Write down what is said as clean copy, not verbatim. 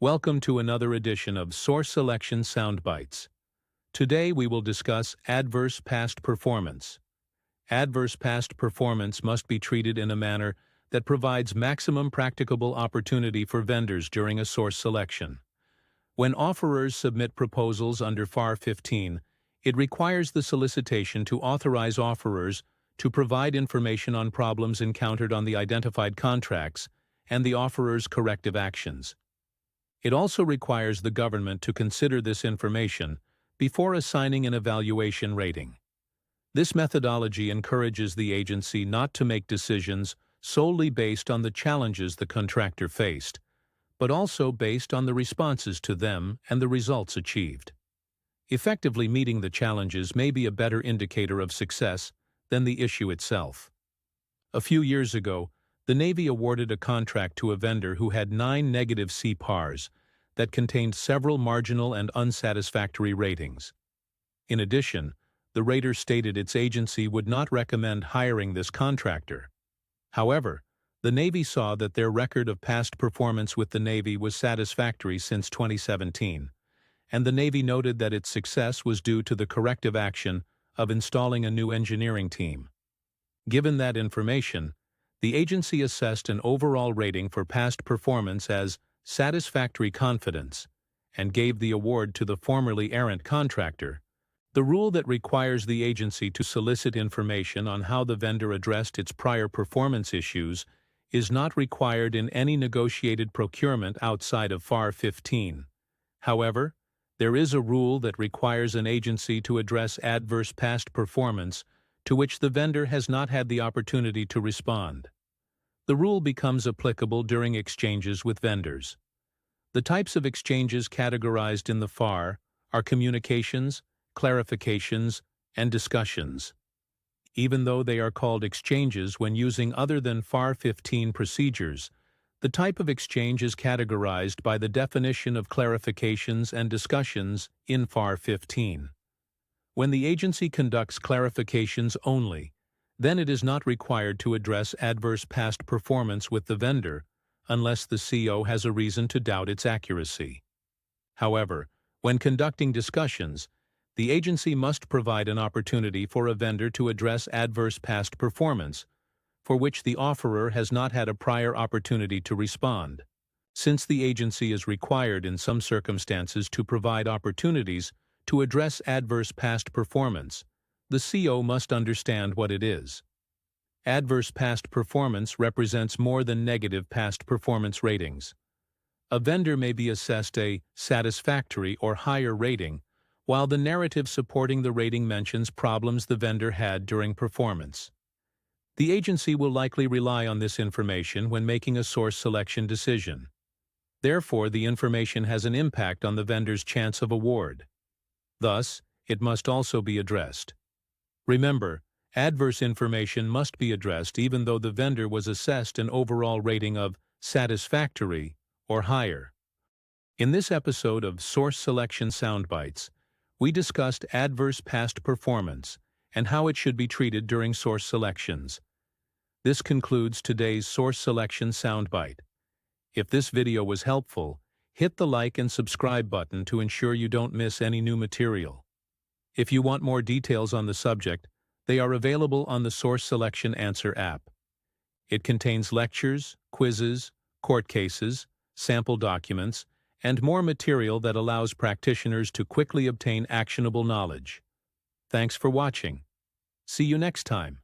Welcome to another edition of Source Selection Soundbites. Today we will discuss adverse past performance. Adverse past performance must be treated in a manner that provides maximum practicable opportunity for vendors during a source selection. When offerors submit proposals under FAR 15, it requires the solicitation to authorize offerors to provide information on problems encountered on the identified contracts and the offeror's corrective actions. It also requires the government to consider this information before assigning an evaluation rating. This methodology encourages the agency not to make decisions solely based on the challenges the contractor faced, but also based on the responses to them and the results achieved. Effectively meeting the challenges may be a better indicator of success than the issue itself. A few years ago, the Navy awarded a contract to a vendor who had 9 negative CPARs that contained several marginal and unsatisfactory ratings. In addition, the rater stated its agency would not recommend hiring this contractor. However, the Navy saw that their record of past performance with the Navy was satisfactory since 2017, and the Navy noted that its success was due to the corrective action of installing a new engineering team. Given that information, the agency assessed an overall rating for past performance as satisfactory confidence and gave the award to the formerly errant contractor. The rule that requires the agency to solicit information on how the vendor addressed its prior performance issues is not required in any negotiated procurement outside of FAR 15. However, there is a rule that requires an agency to address adverse past performance to which the vendor has not had the opportunity to respond. The rule becomes applicable during exchanges with vendors. The types of exchanges categorized in the FAR are communications, clarifications, and discussions. Even though they are called exchanges when using other than FAR 15 procedures, the type of exchange is categorized by the definition of clarifications and discussions in FAR 15. When the agency conducts clarifications only, then it is not required to address adverse past performance with the vendor unless the CO has a reason to doubt its accuracy. However, when conducting discussions, the agency must provide an opportunity for a vendor to address adverse past performance, for which the offeror has not had a prior opportunity to respond. Since the agency is required in some circumstances to provide opportunities to address adverse past performance, the CO must understand what it is. Adverse past performance represents more than negative past performance ratings. A vendor may be assessed a satisfactory or higher rating, while the narrative supporting the rating mentions problems the vendor had during performance. The agency will likely rely on this information when making a source selection decision. Therefore, the information has an impact on the vendor's chance of award. Thus, it must also be addressed. Remember, adverse information must be addressed even though the vendor was assessed an overall rating of satisfactory or higher. In this episode of Source Selection Soundbites, we discussed adverse past performance and how it should be treated during source selections. This concludes today's Source Selection Soundbite. If this video was helpful, hit the like and subscribe button to ensure you don't miss any new material. If you want more details on the subject, they are available on the Source Selection Answer app. It contains lectures, quizzes, court cases, sample documents, and more material that allows practitioners to quickly obtain actionable knowledge. Thanks for watching. See you next time.